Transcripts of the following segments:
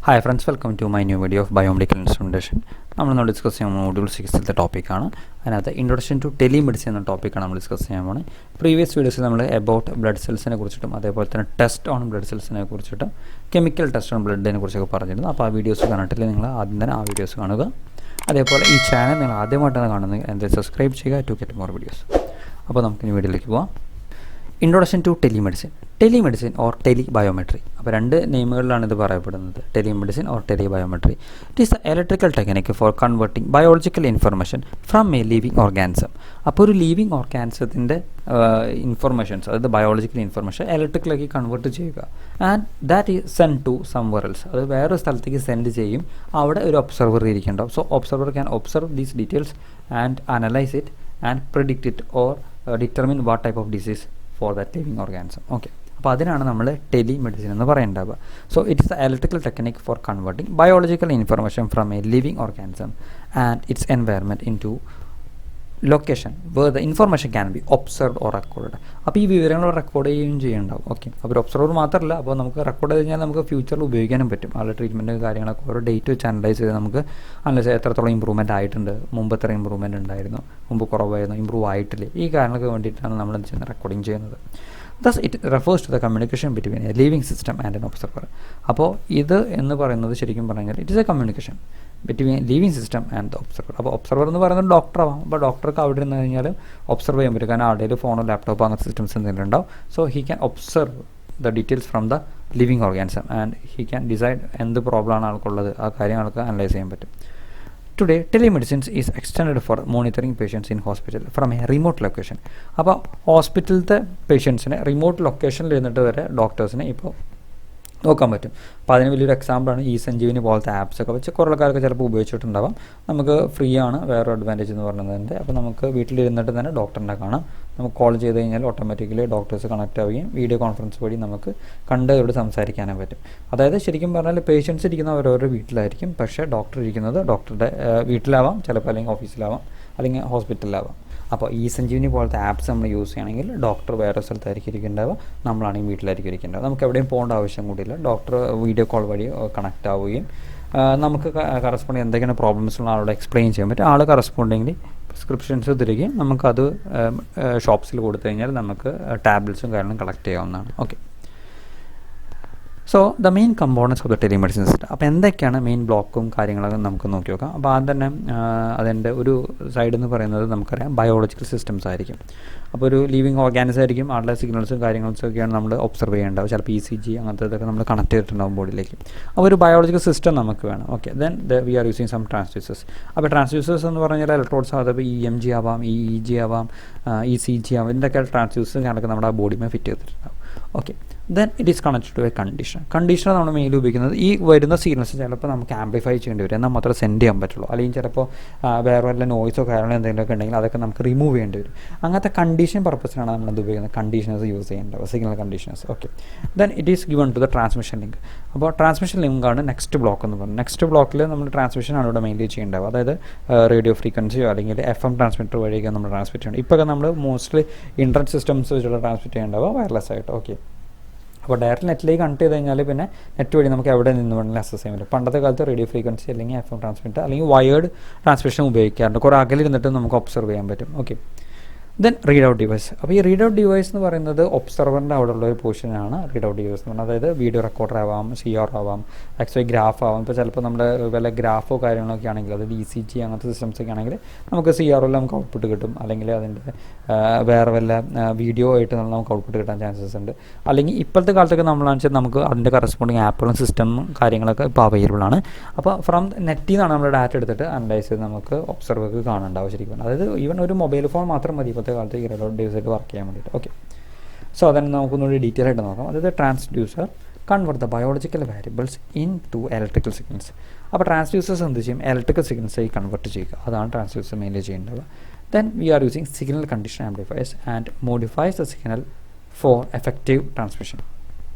Hi friends, welcome to my new video of Biomedical Instrumentation. We will discuss module 6 topic. And the introduction to Tele-medicine topic we discuss. Previous videos about blood cells and test on blood cells chemical test on blood videos videos this channel subscribe to get more videos. Introduction to telemedicine. Telemedicine or telebiometry. Two names telemedicine or telebiometry. It is the electrical technique for converting biological information from a living organism. A living organism information, the biological information, electrically converted and that is sent to somewhere else. Where send an observer. So observer can observe these details and analyze it and predict it or determine what type of disease for that living organism. Okay. So telemedicine. So it is the electrical technique for converting biological information from a living organism and its environment into location where the information can be observed or recorded. So this video record okay. So observer record future treatment date analyze unless improvement improvement recording. Thus, it refers to the communication between a living system and an observer. So, it is a communication between a living system and the observer. So, observer is a doctor, but doctor can observe phone or laptop systems. So, he can observe the details from the living organism and he can decide the problem analyze. Today, telemedicine is extended for monitoring patients in hospital from a remote location. So, hospital patients in a remote location doctors നോക്കാൻ പറ്റും. അപ്പോൾ അതിന് വലിയൊരു എക്സാമ്പിളാണ് E372 പോലത്തെ ആപ്സൊക്കെ വെച്ച് കുറേ ആൾക്കാർക്ക് ചിലപ്പോൾ ഉപയോഗിച്ചിട്ടുണ്ടാവാം. നമുക്ക് ഫ്രീ ആണ് വേറെ അഡ്വാൻറ്റേജ് എന്ന് പറയുന്നതിൻ്റെ. അപ്പോൾ നമുക്ക് വീട്ടിലിരുന്നിട്ട് തന്നെ ഡോക്ടറിനെ കാണാം. നമുക്ക് കോൾ ചെയ്ത് കഴിഞ്ഞാൽ ഓട്ടോമാറ്റിക്കലി ഡോക്ടേഴ്സ് കണക്ട് ആവുകയും വീഡിയോ കോൺഫറൻസ് വഴി നമുക്ക് കണ്ട് ഇവിടെ സംസാരിക്കാനും പറ്റും. അതായത് ശരിക്കും പറഞ്ഞാൽ പേഷ്യൻസ് ഇരിക്കുന്ന അവരവരുടെ വീട്ടിലായിരിക്കും, പക്ഷേ ഡോക്ടർ ഇരിക്കുന്നത് ഡോക്ടറുടെ വീട്ടിലാവാം, ചിലപ്പോൾ അല്ലെങ്കിൽ ഓഫീസിലാവാം, അല്ലെങ്കിൽ ഹോസ്പിറ്റലിലാവാം. അപ്പോൾ E372 പോലത്തെ ആപ്സ് നമ്മൾ യൂസ് ചെയ്യണമെങ്കിൽ ഡോക്ടർ വേറെ സ്ഥലത്തായിരിക്കും ഇരിക്കേണ്ടാവുക, നമ്മളാണെങ്കിൽ വീട്ടിലായിരിക്കും ഇരിക്കേണ്ടത്. നമുക്ക് എവിടെയും പോകേണ്ട ആവശ്യം കൂടിയില്ല. ഡോക്ടർ വീഡിയോ കോൾ വഴി കണക്ട് ആവുകയും നമുക്ക് കറസ്പോണ്ടിങ് എന്തൊക്കെയാണ് പ്രോബ്ലംസ് ഉള്ള ആളോട് എക്സ്പ്ലെയിൻ ചെയ്യാൻ പറ്റും. ആൾ കറസ്പോണ്ടിങ്ങിൽ പ്രിസ്ക്രിപ്ഷൻസ് തരികയും നമുക്കത് ഷോപ്സിൽ കൊടുത്തു കഴിഞ്ഞാൽ നമുക്ക് ടാബ്ലറ്റ്സും കാര്യങ്ങളും കളക്ട് ചെയ്യാവുന്നതാണ്. Okay. So, the main components of the telemedicine system. അപ്പോൾ എന്തൊക്കെയാണ് മെയിൻ ബ്ലോക്കും കാര്യങ്ങളൊക്കെ നമുക്ക് നോക്കി നോക്കാം. അപ്പോൾ ആദ്യം തന്നെ അതിൻ്റെ ഒരു സൈഡ് എന്ന് പറയുന്നത് നമുക്കറിയാം ബയോളജിക്കൽ സിസ്റ്റംസ് ആയിരിക്കും. അപ്പോൾ ഒരു ലിവിങ് ഓർഗാനിസം ആയിരിക്കും, ആളുടെ സിഗ്നൽസും കാര്യങ്ങളൊക്കെ ഒക്കെയാണ് നമ്മൾ ഒബ്സർവ് ചെയ്യേണ്ടത്. ചിലപ്പോൾ ECG അങ്ങനത്തെ ഇതൊക്കെ നമ്മൾ കണക്ട് ചെയ്തിട്ടുണ്ടാകും ബോഡിയിലേക്ക്. അപ്പോൾ ഒരു ബയോളജിക്കൽ സിസ്റ്റം നമുക്ക് വേണം. Okay. Then we are using some transducers. അപ്പോൾ ട്രാൻസ്ഡ്യൂസേഴ്സ് എന്ന് പറഞ്ഞാൽ ഇലക്ട്രോഡ്സ് ആവാം, EMG ആവാം, EEG ആവാം, ECG ആവാം. ഇതിൻ്റെയൊക്കെ ട്രാൻസ്ഡ്യൂസേഴ്സ് കണക്ക് നമ്മുടെ ആ ബോഡിമേ ഫിറ്റ് ചെയ്തിട്ടുണ്ടാകും. Okay. Then it is connected to a conditioner. Conditioner നമ്മൾ മെയിൻലി ഉപയോഗിക്കുന്നത് ഈ വരുന്ന സിഗ്നൽസ് ചിലപ്പോൾ നമുക്ക് ആംപ്ലിഫൈ ചെയ്യേണ്ടി വരും, എന്നാൽ മാത്രമേ സെൻഡ് ചെയ്യാൻ പറ്റുള്ളൂ. അല്ലെങ്കിൽ ചിലപ്പോൾ വേറെ വല്ല നോയ്സോ കാര്യങ്ങളോ എന്തെങ്കിലുമൊക്കെ ഉണ്ടെങ്കിൽ അതൊക്കെ നമുക്ക് റിമൂവ് ചെയ്യേണ്ടി വരും. അങ്ങനത്തെ കണ്ടീഷൻ പർപ്പസിനാണ് നമ്മളത് ഉപയോഗിക്കുന്നത്, കണ്ടീഷനേഴ്സ് യൂസ് ചെയ്യേണ്ടത്, signal conditioners. Okay. Then it is given to the transmission link. അപ്പോൾ ട്രാൻസ്മിഷൻ ലിങ്കാണ് നെക്സ്റ്റ് ബ്ലോക്ക് എന്ന് പറയുന്നത്. നെക്സ്റ്റ് ബ്ലോക്കിൽ നമ്മൾ ട്രാൻസ്മിഷനാണ് ഇവിടെ മെയിൻലി ചെയ്യേണ്ടത്. അതായത് റേഡിയോ ഫ്രീക്വൻസിയോ അല്ലെങ്കിൽ FM ട്രാൻസ്മിറ്റർ വഴിയൊക്കെ നമ്മൾ ട്രാൻസ്മിറ്റ് ചെയ്യണം. ഇപ്പോഴൊക്കെ നമ്മൾ മോസ്റ്റ്ലി ഇൻ്റർനെറ്റ് സിസ്റ്റംസ് വെച്ചുള്ള ട്രാൻസ്മിറ്റ് ചെയ്യേണ്ടാവുക വയർലെസ് ആയിട്ട്. ഓക്കെ. അപ്പോൾ ഡയറക്റ്റ് നെറ്റിലേക്ക് കണക്ട് ചെയ്ത് കഴിഞ്ഞാൽ പിന്നെ നെറ്റ് വഴി നമുക്ക് എവിടെ നിന്ന് വേണമെങ്കിലും അക്സസ് ചെയ്യാൻ പറ്റും. പണ്ടത്തെ കാലത്ത് റേഡിയോ ഫ്രീക്വൻസി അല്ലെങ്കിൽ FM ട്രാൻസ്മിറ്റർ അല്ലെങ്കിൽ വയേർഡ് ട്രാൻസ്മിഷൻ ഉപയോഗിക്കാറുണ്ട്. കുറേ അകലിരുന്നിട്ട് നമുക്ക് ഒബ്സർവ് ചെയ്യാൻ പറ്റും. Okay. Then read out device. അപ്പോൾ ഈ റീഡ് ഔട്ട് ഡിവൈസ് എന്ന് പറയുന്നത് ഒബ്സർവറിൻ്റെ അവിടെ ഉള്ള ഒരു പോർഷനാണ് റീഡ് ഔട്ട് ഡിവൈസ് എന്ന് പറഞ്ഞാൽ. അതായത് വീഡിയോ റെക്കോർഡർ ആവാം, CR ആവാം, XY ഗ്രാഫ് ആവാം. ഇപ്പോൾ ചിലപ്പോൾ നമ്മുടെ വല്ല ഗ്രാഫോ കാര്യങ്ങളൊക്കെ ആണെങ്കിൽ അതായത് ECG അങ്ങനത്തെ സിസ്റ്റംസ് ഒക്കെ ആണെങ്കിൽ നമുക്ക് CR നമുക്ക് ഔട്ട്പുട്ട് കിട്ടും, അല്ലെങ്കിൽ അതിൻ്റെ വേറെ വല്ല വീഡിയോ ആയിട്ട് നമുക്ക് ഔട്ട്പുട്ട് കിട്ടാൻ ചാൻസസ് ഉണ്ട്. അല്ലെങ്കിൽ ഇപ്പോഴത്തെ കാലത്തൊക്കെ നമ്മളാണെന്ന് വെച്ചാൽ നമുക്ക് അതിൻ്റെ കറസ്പോണ്ടിങ് ആപ്പുകളും സിസ്റ്റമും കാര്യങ്ങളൊക്കെ ഇപ്പോൾ അവൈലബിൾ ആണ്. അപ്പോൾ ഫ്രം നെറ്റിൽ നിന്നാണ് നമ്മൾ ഡാറ്റ എടുത്തിട്ട് അനലൈസ് ചെയ്ത് നമുക്ക് ഒബ്സർവർക്ക് കാണാനുണ്ടാവും ശരിക്കും. അതായത് ഈവൻ ഒരു മൊബൈൽ ഫോൺ മാത്രം മതി ഇപ്പോഴത്തെ കാലത്ത് ഈ റീഡ് ഔട്ട് ഡിവൈസായിട്ട് വർക്ക് ചെയ്യാൻ വേണ്ടിയിട്ട്. ഓക്കെ. സോ അതന്നെ നമുക്കൊന്നുകൂടി ഡീറ്റെയിൽ ആയിട്ട് നോക്കാം. അതായത് transducer convert the biological variables into electrical signals. അപ്പോൾ ട്രാൻസ്ഡ്യൂസേഴ്സ് എന്ത് ചെയ്യും? ഇലക്ട്രിക്കൽ സിഗ്നൽസായി കൺവേർട്ട് ചെയ്യുക. അതാണ് ട്രാൻസ്ഡ്യൂസർ മെയിൻലി ചെയ്യേണ്ടത്. Then we are using signal condition amplifiers and modifies the signal for effective transmission.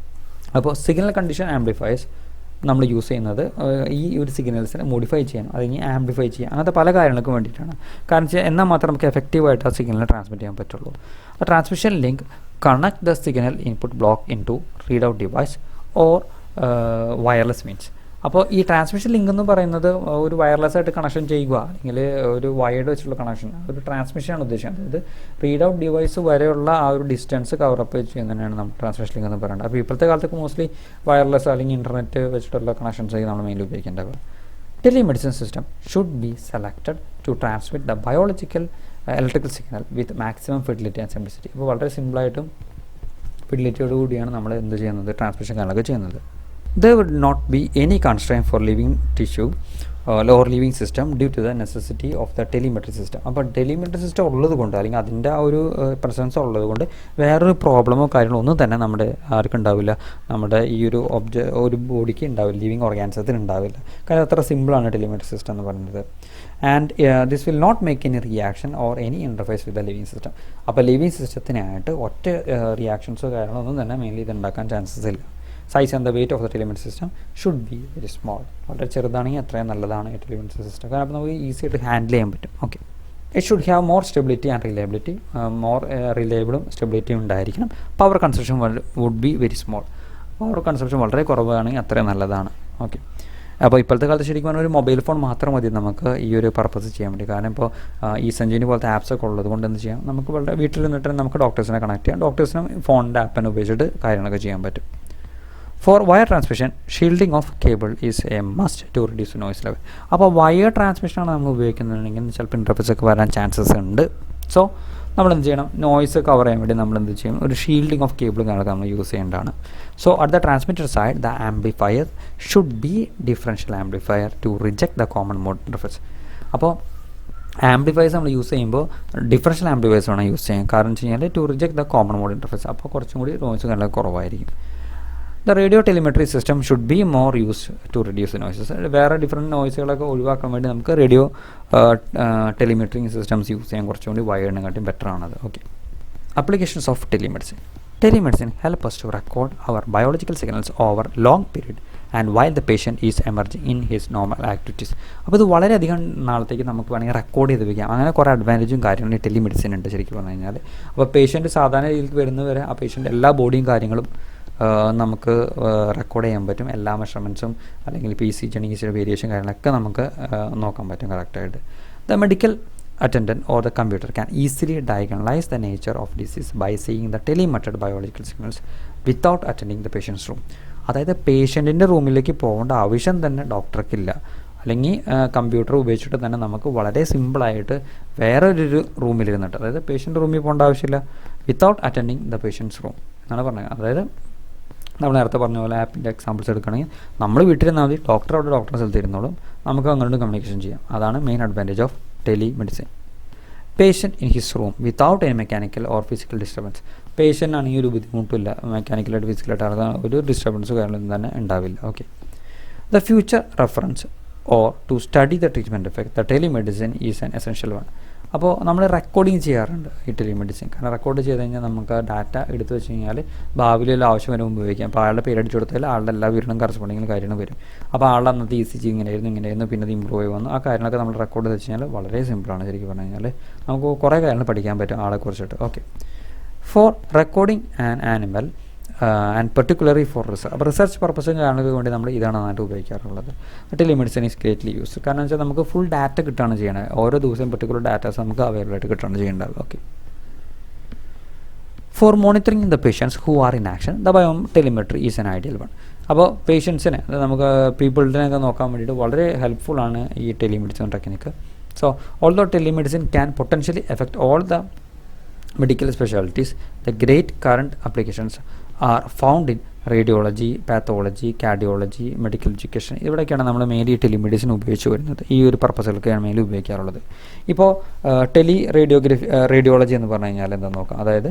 അപ്പോൾ സിഗ്നൽ കണ്ടീഷൻ ആംപ്ലിഫയേഴ്സ് നമ്മൾ യൂസ് ചെയ്യുന്നത് ഈ ഒരു സിഗ്നൽസിനെ മോഡിഫൈ ചെയ്യാൻ അല്ലെങ്കിൽ ആംപ്ലിഫൈ ചെയ്യാൻ അങ്ങനത്തെ പല കാര്യങ്ങൾക്കും വേണ്ടിയിട്ടാണ്. കാരണം വെച്ചാൽ എന്നാൽ മാത്രം നമുക്ക് എഫക്റ്റീവായിട്ട് ആ സിഗ്നലിനെ ട്രാൻസ്മിറ്റ് ചെയ്യാൻ പറ്റുള്ളൂ. ആ transmission link connect the signal input block into read out device or wireless means. അപ്പോൾ ഈ ട്രാൻസ്മിഷൻ ലിങ്ക് എന്ന് പറയുന്നത് ഒരു വയർലെസ് ആയിട്ട് കണക്ഷൻ ചെയ്യുക, അല്ലെങ്കിൽ ഒരു വയർഡ് വെച്ചുള്ള കണക്ഷൻ, ഒരു ട്രാൻസ്മിഷനാണ് ഉദ്ദേശിക്കുന്നത്. അതായത് റീഡ് ഔട്ട് ഡിവൈസ് വരെയുള്ള ആ ഒരു ഡിസ്റ്റൻസ് കവറപ്പ് ചെയ്യുന്നതിനാണ് നമ്മൾ ട്രാൻസ്മിഷൻ ലിങ്ക് എന്ന് പറയുന്നത്. അപ്പോൾ ഇപ്പോഴത്തെ കാലത്തൊക്കെ മോസ്റ്റ്ലി വയർലെസ് അല്ലെങ്കിൽ ഇൻ്റർനെറ്റ് വെച്ചിട്ടുള്ള കണക്ഷൻസ് നമ്മൾ മെയിൻലി ഉപയോഗിക്കേണ്ടത്. Telemedicine system should be selected to transmit the biological electrical signal with maximum fidelity and simplicity. അപ്പോൾ വളരെ സിമ്പിളായിട്ടും ഫിഡിലിറ്റിയോട് കൂടിയാണ് നമ്മൾ എന്ത് ചെയ്യുന്നത്, ട്രാൻസ്മിഷൻ കാര്യങ്ങളൊക്കെ ചെയ്യുന്നത്. There would not be any constraint for living tissue or living system due to the necessity of the telemetry system. അപ്പോൾ telemetry system ഉള്ളത് കൊണ്ട്, അല്ലെങ്കിൽ അതിൻ്റെ ആ ഒരു പ്രസൻസ് ഉള്ളത് കൊണ്ട് വേറൊരു പ്രോബ്ലമോ കാര്യങ്ങളോ ഒന്നും തന്നെ നമ്മുടെ ആർക്കുണ്ടാവില്ല, നമ്മുടെ ഈ ഒരു ബോഡിക്ക് ഉണ്ടാവില്ല, ലിവിങ് ഓർഗാനിസത്തിന് ഉണ്ടാവില്ല. കാരണം അത്ര സിമ്പിളാണ് ടെലിമെട്രി സിസ്റ്റം എന്ന് പറയുന്നത്. And this will not make any reaction or any interface with the living system. അപ്പോൾ ലിവിങ് സിസ്റ്റത്തിനായിട്ട് ഒറ്റ റിയാക്ഷൻസോ കാര്യങ്ങളോ ഒന്നും തന്നെ മെയിൻലി ഇത് ഉണ്ടാക്കാൻ ചാൻസസ് ഇല്ല. Size and the weight of the telemetry system should B very small. വളരെ ചെറുതാണെങ്കിൽ അത്രയും നല്ലതാണ് ഈ ടെലിമെട്രി സിസ്റ്റം. കാരണം അപ്പോൾ നമുക്ക് ഈസി ആയിട്ട് ഹാൻഡിൽ ചെയ്യാൻ പറ്റും. Okay, it should have more stability and reliability. More റിലയബിളും സ്റ്റെബിലിറ്റിയും ഉണ്ടായിരിക്കണം. Power consumption would be very small. Power consumption വളരെ കുറവാണെങ്കിൽ അത്രയും നല്ലതാണ്. ഓക്കെ, അപ്പോൾ ഇപ്പോഴത്തെ കാലത്ത് ശരിക്കും പറഞ്ഞാൽ ഒരു മൊബൈൽ ഫോൺ മാത്രം മതി നമുക്ക് ഈ ഒരു പർപ്പസ് ചെയ്യാൻ വേണ്ടി. കാരണം ഇപ്പോൾ ഈ സഞ്ജീവനി പോലത്തെ ആപ്സൊക്കെ ഉള്ളത് കൊണ്ട് എന്ത് ചെയ്യാം, നമുക്ക് വളരെ വീട്ടിൽ നിന്നിട്ട് നമുക്ക് ഡോക്ടേഴ്സിനെ കണക്ട് ചെയ്യാം. ഡോക്ടേഴ്സിനും ഫോണിൻ്റെ ആപ്പിനെ ഉപയോഗിച്ചിട്ട് കാര്യങ്ങളൊക്കെ ചെയ്യാൻ പറ്റും. For wire transmission, shielding of cable is a must to reduce noise level. അപ്പോൾ വയർ ട്രാൻസ്മിഷനാണ് നമ്മൾ ഉപയോഗിക്കുന്നുണ്ടെങ്കിൽ ചിലപ്പോൾ ഇൻ്റർഫേസ് ഒക്കെ വരാൻ ചാൻസസ് ഉണ്ട്. സോ നമ്മൾ എന്ത് ചെയ്യണം, നോയ്സ് കവർ ചെയ്യാൻ വേണ്ടി നമ്മൾ എന്ത് ചെയ്യണം, ഒരു ഷീൽഡിംഗ് ഓഫ് കേബിൾ കാര്യങ്ങളൊക്കെ നമ്മൾ യൂസ് ചെയ്യേണ്ടതാണ്. So at the transmitter side the amplifier should be differential amplifier to reject the common mode interface. അപ്പോൾ ആംപ്ലിഫയേഴ്സ് നമ്മൾ യൂസ് ചെയ്യുമ്പോൾ ഡിഫറൻഷ്യൽ ആംപ്ലിഫയേഴ്സ് വേണം യൂസ് ചെയ്യാൻ. കാരണം വെച്ച് കഴിഞ്ഞാൽ to reject the common mode interface, അപ്പോൾ കുറച്ചും കൂടി നോയ്സ് കാര്യങ്ങളൊക്കെ കുറവായിരിക്കും. The radio telemetry system should be more used to reduce the noises. വേറെ ഡിഫറെൻറ്റ് നോയ്സുകളൊക്കെ ഒഴിവാക്കാൻ വേണ്ടി നമുക്ക് റേഡിയോ ടെലിമെട്രി സിസ്റ്റംസ് യൂസ് ചെയ്യാൻ കുറച്ചുകൂടി വയറിനെക്കാട്ടും ബെറ്റർ ആണത്. Okay, applications of telemedicine. Telemedicine help us to record our biological signals over long period and while the patient is emerging in his normal activities. അപ്പോൾ ഇത് വളരെയധികം നാളത്തേക്ക് നമുക്ക് വേണമെങ്കിൽ റെക്കോർഡ് ചെയ്ത് വയ്ക്കാം. അങ്ങനെ കുറേ അഡ്വാൻറ്റേജും കാര്യങ്ങളും ടെലിമെഡിസിൻ ഉണ്ട് ശരിക്കും പറഞ്ഞു കഴിഞ്ഞാൽ. അപ്പോൾ പേഷ്യൻറ്റ് സാധാരണ രീതിയിൽ വരുന്നവരെ ആ പേഷ്യൻ്റെ എല്ലാ ബോഡിയും കാര്യങ്ങളും നമുക്ക് റെക്കോർഡ് ചെയ്യാൻ പറ്റും. എല്ലാ മെഷർമെൻറ്റ്സും അല്ലെങ്കിൽ PCG ആണെങ്കിൽ വേരിയേഷൻ കാര്യങ്ങളൊക്കെ നമുക്ക് നോക്കാൻ പറ്റും കറക്റ്റായിട്ട്. The medical attendant or the computer can easily diagnose the nature of disease by seeing the telemetered biological signals without attending the patient's room. അതായത് പേഷ്യൻറ്റിൻ്റെ റൂമിലേക്ക് പോകേണ്ട ആവശ്യം തന്നെ ഡോക്ടർക്കില്ല. അല്ലെങ്കിൽ കമ്പ്യൂട്ടർ ഉപയോഗിച്ചിട്ട് തന്നെ നമുക്ക് വളരെ സിമ്പിളായിട്ട് വേറൊരു റൂമിലിരുന്നിട്ട്, അതായത് പേഷ്യൻ്റ് റൂമിൽ പോകേണ്ട ആവശ്യമില്ല, without attending the patient's room എന്നാണ് പറഞ്ഞത്. അതായത് നമ്മൾ നേരത്തെ പറഞ്ഞ പോലെ ആപ്പിൻ്റെ എക്സാമ്പിൾസ് എടുക്കുകയാണെങ്കിൽ നമ്മൾ വീട്ടിലിരുന്നാൽ മതി, ഡോക്ടർ അവിടെ ഡോക്ടറെ സ്ഥലത്ത് ഇരുന്നോളും, നമുക്ക് അങ്ങോട്ട് കമ്മ്യൂണിക്കേഷൻ ചെയ്യാം. അതാണ് main advantage of telemedicine. Patient in his room without any mechanical or physical disturbance. Patient ആണെങ്കിൽ ഒരു ബുദ്ധിമുട്ടില്ല, മെക്കാനിക്കലായിട്ട് ഫിസിക്കലായിട്ട് ഒരു ഡിസ്റ്റർബൻസ് കാര്യങ്ങളൊന്നും തന്നെ ഉണ്ടാവില്ല. Okay, the future reference or to study the treatment effect the telemedicine is an essential one. അപ്പോൾ നമ്മൾ recording ചെയ്യാറുണ്ട് ഈ ടെലിമെഡിസിൻ. കാരണം റെക്കോർഡ് ചെയ്ത് കഴിഞ്ഞാൽ നമുക്ക് ഡാറ്റ എടുത്ത് വെച്ച് കഴിഞ്ഞാൽ ഭാവിയിലുള്ള ആവശ്യം വരുമ്പോൾ ഉപയോഗിക്കാം. അപ്പോൾ ആളുടെ പേര് അടിച്ചു കൊടുത്താൽ ആളുടെ എല്ലാ വിവരണം കറസ്പോണ്ടിങ്ങിൽ കാര്യങ്ങൾ വരും. അപ്പോൾ ആളുടെ അന്നത്തെ ECG ഇങ്ങനെയായിരുന്നു പിന്നെ അത് ഇമ്പ്രൂവ് ആയി വന്നു. ആ കാര്യങ്ങളൊക്കെ നമ്മൾ റെക്കോർഡ് ചെയ്ത് വെച്ച് കഴിഞ്ഞാൽ വളരെ സിമ്പിളാണ് ശരിക്കും പറഞ്ഞു കഴിഞ്ഞാൽ. നമുക്ക് കുറേ കാര്യങ്ങൾ പഠിക്കാൻ പറ്റും ആളെക്കുറിച്ചിട്ട്. Okay, for recording an animal and particularly for research. അപ്പോൾ റിസർച്ച് പർപ്പസും കാര്യങ്ങൾക്ക് വേണ്ടി നമ്മൾ ഇതാണ് നന്നായിട്ട് ഉപയോഗിക്കാറുള്ളത്. Telemedicine is greatly use. കാരണം വെച്ചാൽ നമുക്ക് ഫുൾ ഡാറ്റ കിട്ടുകയാണ് ചെയ്യണത്. ഓരോ ദിവസവും പെർട്ടിക്കുലർ ഡാറ്റാസ് നമുക്ക് അവൈലബിൾ ആയിട്ട് കിട്ടുകയാണ് ചെയ്യേണ്ടത്. Okay, for monitoring the patients who are in action the biotelemetry is an ideal one. അപ്പോൾ പേഷ്യൻസിനെ നമുക്ക് പീപ്പിളിനെയൊക്കെ നോക്കാൻ വേണ്ടിയിട്ട് വളരെ ഹെൽപ്ഫുള്ളാണ് ഈ telemedicine technique. So although telemedicine can potentially affect all the medical specialties, the great current applications are found in radiology, pathology, cardiology, medical education. ഇവിടെയൊക്കെയാണ് നമ്മൾ മെയിൻലി ടെലിമെഡിസിൻ ഉപയോഗിച്ച് വരുന്നത്. ഈ ഒരു പർപ്പസുകൾക്കാണ് മെയിൻലി ഉപയോഗിക്കാറുള്ളത്. ഇപ്പോൾ റേഡിയോളജി എന്ന് പറഞ്ഞു കഴിഞ്ഞാൽ എന്താണെന്ന് നോക്കാം. അതായത്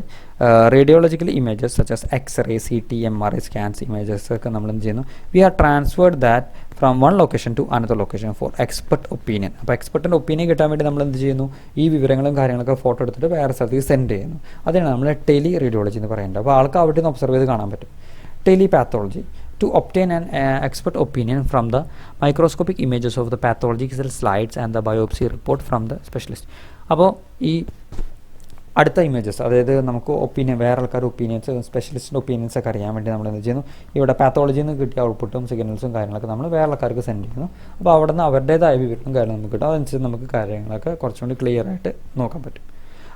radiological images such X-ray, CT, MRI scans images ഒക്കെ നമ്മൾ എന്ത് ചെയ്യുന്നു, we are transferred that from one location to another location for expert opinion. അപ്പോൾ എക്സ്പെർട്ടിൻ്റെ ഒപ്പീനിയൻ കിട്ടാൻ വേണ്ടി നമ്മൾ എന്ത് ചെയ്യുന്നു, ഈ വിവരങ്ങളും കാര്യങ്ങളൊക്കെ ഫോട്ടോ എടുത്തിട്ട് വേറെ സ്ഥലത്തേക്ക് സെൻഡ് ചെയ്യുന്നു. അതിനാണ് നമ്മൾ ടെലി റേഡിയോളജി എന്ന് പറയുന്നത്. അപ്പോൾ ആൾക്ക് അവിടെ നിന്ന് ഒബ്സർവ് ചെയ്ത് കാണാൻ പറ്റും. Telepathology, to obtain an expert opinion from the microscopic images of the pathological slides and the biopsy report from the specialist. അപ്പോൾ ഈ അടുത്ത ഇമേജസ്, അതായത് നമുക്ക് ഒപ്പീനിയൻ, വേറെ ആൾക്കാരുടെ ഒപ്പീനിയൻസ്, സ്പെഷ്യലിസ്റ്റിൻ്റെ ഒപ്പീനിയൻസ് ഒക്കെ അറിയാൻ വേണ്ടി നമ്മൾ എന്ത് ചെയ്യുന്നു, ഇവിടെ പാത്തോളജിയിൽ നിന്ന് കിട്ടിയ ഔട്ട്പുട്ടും സിഗ്നൽസും കാര്യങ്ങളൊക്കെ നമ്മൾ വേറെ ആൾക്കാർക്ക് സെൻഡ് ചെയ്യുന്നു. അപ്പോൾ അവിടെ നിന്ന് അവരുടേതായ വിവരവും കാര്യങ്ങളും നമുക്ക് കിട്ടും. അതനുസരിച്ച് നമുക്ക് കാര്യങ്ങളൊക്കെ കുറച്ചുകൂടി ക്ലിയർ ആയിട്ട് നോക്കാൻ പറ്റും.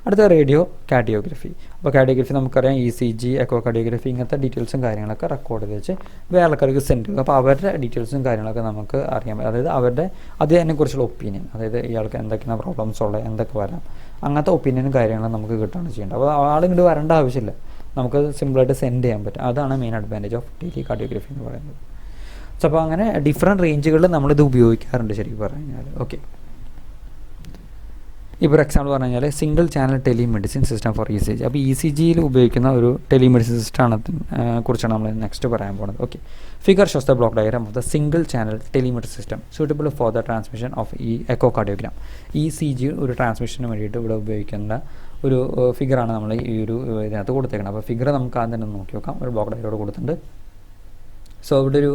അടുത്ത റേഡിയോ കാർഡിയോഗ്രഫി. അപ്പോൾ കാർഡിയോഗ്രഫി നമുക്കറിയാം ECG, എക്കോ കാർഡിയോഗ്രഫി, ഇങ്ങനത്തെ ഡീറ്റെയിൽസും കാര്യങ്ങളൊക്കെ റെക്കോർഡ് ചെയ്ത് വെച്ച് വേറെ ആൾക്കാർക്ക് സെൻഡ് ചെയ്യും. അപ്പോൾ അവരുടെ ഡീറ്റെയിൽസും കാര്യങ്ങളൊക്കെ നമുക്ക് അറിയാൻ പറ്റും. അതായത് അവരുടെ അതിനെക്കുറിച്ചുള്ള ഒപ്പീനിയൻ, അതായത് ഇയാൾക്ക് എന്തൊക്കെയാണ് പ്രോബ്ലംസ് ഉള്ളത്, എന്തൊക്കെ വരാം, അങ്ങനത്തെ ഒപ്പീനിയനും കാര്യങ്ങളും നമുക്ക് കിട്ടുകയാണ് ചെയ്യേണ്ടത്. അപ്പോൾ ആളിങ്ങോട്ട് വരേണ്ട ആവശ്യമില്ല, നമുക്ക് സിമ്പിളായിട്ട് സെൻഡ് ചെയ്യാൻ പറ്റും. അതാണ് main advantage of tele cardiography എന്ന് പറയുന്നത്. സോ അപ്പോൾ അങ്ങനെ ഡിഫറെൻറ്റ് റേഞ്ചുകളിൽ നമ്മളിത് ഉപയോഗിക്കാറുണ്ട് ശരിക്കും പറഞ്ഞു കഴിഞ്ഞാൽ. ഓക്കെ, ഇപ്പോൾ ഒരു എക്സാമ്പിൾ പറഞ്ഞു കഴിഞ്ഞാൽ single channel telemedicine system for ECG. അപ്പോൾ ECGയിൽ ഉപയോഗിക്കുന്ന ഒരു ടെലിമെഡിസിൻ സിസ്റ്റമാണ് കുറിച്ചാണ് നമ്മൾ നെക്സ്റ്റ് പറയാൻ പോകുന്നത്. Okay, figure shows the block diagram of the single channel telemedicine system suitable for the transmission of echocardiogram. ECG ഒരു ട്രാൻസ്മിഷന് വേണ്ടിയിട്ട് ഇവിടെ ഉപയോഗിക്കുന്ന ഒരു ഫിഗറാണ് നമ്മൾ ഈ ഒരു ഇതിനകത്ത് കൊടുത്തേക്കുന്നത്. അപ്പോൾ ഫിഗർ നമുക്ക് ആദ്യം തന്നെ നോക്കി നോക്കാം. ഒരു ബ്ലോക്ക് ഡയഗ്രാം കൊടുത്തിട്ടുണ്ട്. സോ ഇവിടെ ഒരു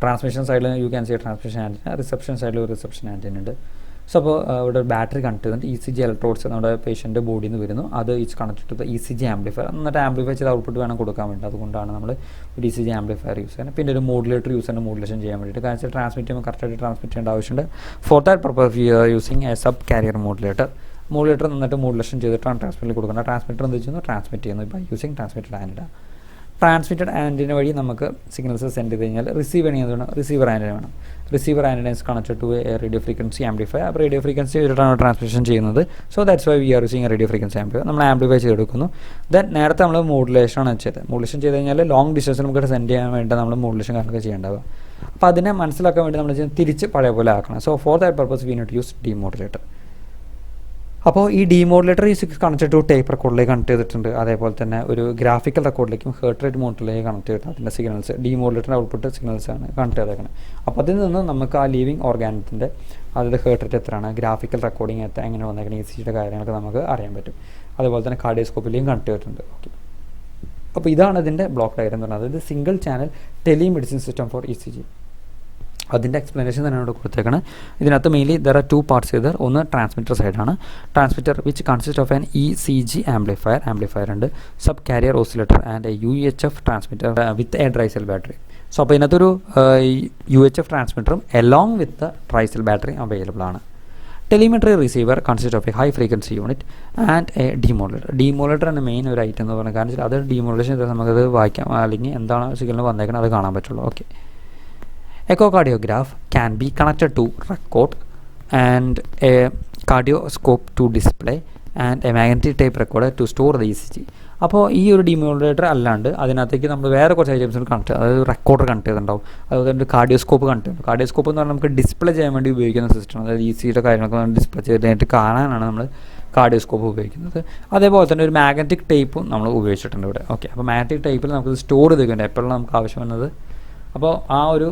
ട്രാൻസ്മിഷൻ സൈഡിൽ you can see transmission antenna, reception സൈഡിൽ ഒരു റിസപ്ഷൻ ആൻറ്റിന ഉണ്ട്. സോ അപ്പോൾ ഇവിടെ ഒരു ബാറ്ററി കണക്ട് ചെയ്തിട്ട് ECG ഇലക്ട്രോഡ്സ് നമ്മുടെ പേഷ്യൻ്റെ ബോഡിയിൽ നിന്ന് വരുന്നു. അത് is connect to the ECG amplifier. എന്നിട്ട് ആംപ്ലിഫൈ ചെയ്ത് ഔട്ട്പുട്ട് വേണം കൊടുക്കാൻ വേണ്ടി. അതുകൊണ്ടാണ് നമ്മൾ ഒരു ECG ആംപ്ലിഫയർ യൂസ് ചെയ്യുന്നത്. പിന്നെ ഒരു മോഡുലേറ്റർ യൂസ് ചെയ്യുന്നത് മോഡുലേഷൻ ചെയ്യാൻ വേണ്ടിയിട്ട്. കാരണം വെച്ചാൽ ട്രാൻസ്മിറ്റ് ചെയ്യുമ്പോൾ കറക്റ്റായിട്ട് ട്രാൻസ്മിറ്റ് ചെയ്യേണ്ട ആവശ്യമുണ്ട്. For that purpose using a sub carrier modulator. Modulator നന്നിട്ട് മോഡുലേഷൻ ചെയ്തിട്ടാണ് ട്രാൻസ്മിറ്ററിൽ കൊടുക്കുന്നത്. ട്രാൻസ്മിറ്റർ എന്ത് ചെയ്യുന്നു, ട്രാൻസ്മിറ്റ് ചെയ്യുന്നു by using transmitted antenna. Transmitted antenna വഴി നമുക്ക് സിഗ്നൽസ് സെൻഡ് ചെയ്ത് കഴിഞ്ഞാൽ റിസീവ് ചെയ്യുന്നതാണ് റിസീവർ ആൻറ്റിന വേണം. Receiver antenna is connected to a radio frequency amplifier. അപ്പോൾ റേഡിയോ ഫ്രീക്വൻസി വെച്ചിട്ടാണ് ട്രാൻസ്മിഷൻ ചെയ്യുന്നത്. So that's why we are using radio frequency amplifier. നമ്മൾ ആംപ്ലിഫൈ ചെയ്തെടുക്കുന്നു. ദെൻ നേരത്തെ നമ്മൾ മോഡുലേഷനാണ് ചെയ്തത്. മോഡുലേഷൻ ചെയ്ത് കഴിഞ്ഞാൽ ലോങ് ഡിസ്റ്റൻസ് നമുക്ക് സെൻഡ് ചെയ്യാൻ വേണ്ടി നമ്മൾ മോഡുലേഷൻ കാര്യങ്ങളൊക്കെ ചെയ്യേണ്ടത്. അപ്പോൾ അതിനെ മനസ്സിലാക്കാൻ വേണ്ടി നമ്മൾ തിരിച്ച് പഴയ പോലെ ആക്കണം. So for that purpose we need to use demodulator. അപ്പോൾ ഈ ഡിമോഡുലേറ്റർ ഈ കണക്റ്റഡ് ടു ടേപ്പ് റെക്കോർഡിലേക്ക് കണക്ട് ചെയ്തിട്ടുണ്ട്. അതേപോലെ തന്നെ ഒരു ഗ്രാഫിക്കൽ റെക്കോർഡിലേക്കും ഹേർട്ട് റേറ്റ് മോണിറ്ററിലേക്ക് കണക്ട് ചെയ്തിട്ടുണ്ട്. അതിൻ്റെ സിഗ്നൽസ് ഡിമോഡുലേറ്ററിൻ്റെ ഔട്ട്പുട്ട് സിഗ്നൽസാണ് കണക്ട് ചെയ്തേക്കുന്നത്. അപ്പോൾ അതിൽ നിന്ന് നമുക്ക് ആ ലിവിങ് ഓർഗാനത്തിൻ്റെ അതായത് ഹേർട്ട് റേറ്റ് എത്രയാണ്, ഗ്രാഫിക്കൽ റെക്കോർഡിങ് എങ്ങനെ വന്നേക്കുന്നത്, ECGയുടെ കാര്യങ്ങളൊക്കെ നമുക്ക് അറിയാൻ പറ്റും. അതുപോലെ തന്നെ കാർഡിയോസ്കോപ്പിലേക്കും കണക്ട് ചെയ്തിട്ടുണ്ട്. ഓക്കെ, അപ്പോൾ ഇതാണ് ഇതിൻ്റെ ബ്ലോക്ക് ഡയഗ്രാം എന്ന് പറയുന്നത്. അതായത് single channel telemedicine system for ECG. അതിൻ്റെ എക്സ്പ്ലനേഷൻ തന്നെയാണ് ഇവിടെ കൊടുത്തേക്കുന്നത്. ഇതിനകത്ത് മെയിൻലി ദർ ആർ 2 പാർട്സ് ചെയ്തത്. ഒന്ന് ട്രാൻസ്മിറ്റർ സൈഡാണ്. Transmitter which consist of an ECG amplifier ഉണ്ട്, sub carrier oscillator and a UHF transmitter with a dry cell battery. So അപ്പോൾ ഇതിനകത്തൊരു UHF ട്രാൻസ്മിറ്ററും along with dry cell battery available ആണ്. Telemetry receiver consist of a high frequency unit and a demodulator. ഡിമോഡുലേറ്ററാണ് main ഒരു item എന്ന് പറയുന്നത്. കാരണം അത് ഡിമോഡുലേഷൻ ചെയ്താൽ നമുക്കത് വായിക്കാം, അല്ലെങ്കിൽ എന്താണ് സിഗ്നൽ വന്നേക്കുന്നത് അത് കാണാൻ പറ്റുള്ളൂ. Okay, echocardiograph can be connected to record and a cardioscope to display and a magnetic tape recorder to store the ECG. അപ്പോൾ ഈ ഒരു ഡിമോഡുലേറ്റർ അല്ലാണ്ട് അതിനകത്തേക്ക് നമ്മൾ വേറെ കുറച്ച് ഐറ്റംസ് കണക്ട്, അതായത് റെക്കോർഡർ കണക്ട് ചെയ്തിട്ടുണ്ടാവും. അതുപോലെ കാർഡിയോസ്കോപ്പ് കണക്ട് ചെയ്യും. കാർഡിയോസ്കോപ്പ് എന്ന് പറഞ്ഞാൽ നമുക്ക് ഡിസ്പ്ലേ ചെയ്യാൻ വേണ്ടി ഉപയോഗിക്കുന്ന സിസ്റ്റം. അതായത് ECGയുടെ കാര്യങ്ങളൊക്കെ ഡിസ്പ്ലേ ചെയ്തിട്ട് കാണാനാണ് നമ്മൾ കാർഡിയോസ്കോപ്പ് ഉപയോഗിക്കുന്നത്. അതേപോലെ തന്നെ ഒരു മാഗ്നറ്റിക് ടേപ്പും നമ്മൾ ഉപയോഗിച്ചിട്ടുണ്ട് ഇവിടെ. ഓക്കെ, അപ്പോൾ മാഗ്നറ്റിക് ടേപ്പിൽ നമുക്ക് സ്റ്റോർ ചെയ്ത് വെക്കേണ്ടത് എപ്പോഴാണ് നമുക്ക് ആവശ്യം വന്നത്. അപ്പോൾ ആ ഒരു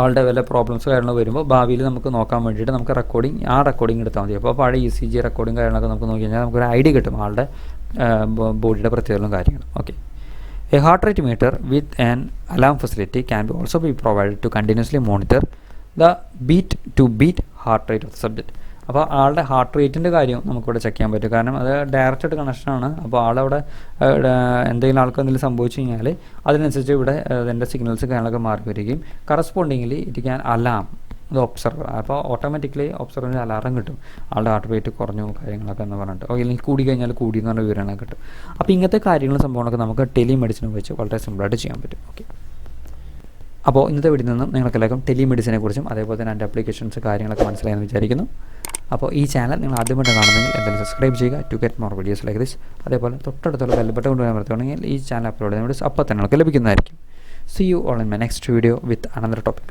ആളുടെ വല്ല പ്രോബ്ലംസ് കാര്യങ്ങൾ വരുമ്പോൾ ഭാവിയിൽ നമുക്ക് നോക്കാൻ വേണ്ടിയിട്ട് നമുക്ക് റെക്കോർഡിംഗ് എടുത്താൽ മതി. അപ്പോൾ പഴയ ECG റെക്കോർഡിംഗ് കാര്യങ്ങളൊക്കെ നമുക്ക് നോക്കി കഴിഞ്ഞാൽ നമുക്കൊരു ഐഡിയ കിട്ടും ആളുടെ ബോഡിയുടെ പ്രത്യേകതകളും കാര്യങ്ങളും. Okay, a heart rate meter with an alarm facility can be also be provided to continuously monitor the beat to beat heart rate of the subject. അപ്പോൾ ആളുടെ ഹാർട്ട് റേറ്റിൻ്റെ കാര്യം നമുക്കിവിടെ ചെക്ക് ചെയ്യാൻ പറ്റും. കാരണം അത് ഡയറക്റ്റായിട്ട് കണക്ഷനാണ്. അപ്പോൾ ആളവിടെ എന്തെങ്കിലും എന്തെങ്കിലും സംഭവിച്ചു കഴിഞ്ഞാൽ അതിനനുസരിച്ച് ഇവിടെ അതിൻ്റെ സിഗ്നൽസ് കാര്യങ്ങളൊക്കെ മാറി വരികയും കറസ്പോണ്ടിങ്ങിലി ഇറ്റ് ക്യാൻ അലാം ഇത് ഒബ്സർവർ. അപ്പോൾ ഓട്ടോമാറ്റിക്കലി ഒബ്സർവറിന് അലാറം കിട്ടും, ആളുടെ ഹാർട്ട് റേറ്റ് കുറഞ്ഞു കാര്യങ്ങളൊക്കെ എന്ന് പറഞ്ഞിട്ട്. അല്ലെങ്കിൽ കൂടി കഴിഞ്ഞാൽ കൂടി എന്ന് പറഞ്ഞ വിവരങ്ങളൊക്കെ കിട്ടും. അപ്പോൾ ഇങ്ങനത്തെ കാര്യങ്ങളും സംഭവങ്ങളൊക്കെ നമുക്ക് ടെലിമെഡിസിൻ വെച്ച് വളരെ സിമ്പിളായിട്ട് ചെയ്യാൻ പറ്റും. ഓക്കെ, അപ്പോൾ ഇന്നത്തെ വീഡിയോയിൽ നിന്നും നിങ്ങൾക്കെല്ലാവർക്കും ടെലിമെഡിസിനെ കുറിച്ചും അതേപോലെ തന്നെ അതിൻ്റെ ആപ്ലിക്കേഷൻസ് കാര്യങ്ങളൊക്കെ മനസ്സിലായെന്ന് വിചാരിക്കുന്നു. അപ്പോൾ ഈ ചാനൽ നിങ്ങൾ ആദ്യമായിട്ട് കാണുന്നെങ്കിൽ എന്തായാലും സബ്സ്ക്രൈബ് ചെയ്യുക to get more videos like this. അതേപോലെ തൊട്ടടുത്തുള്ള ബെൽ ബട്ടൺ കൊണ്ടുവരാൻ പറ്റുകയാണെങ്കിൽ ഈ ചാനൽ അപ്ലോഡ് ചെയ്യുന്ന വീഡിയോസ് അപ്പോൾ തന്നെ നിങ്ങൾക്ക് ലഭിക്കുന്നതായിരിക്കും. See you all in my next video with another topic.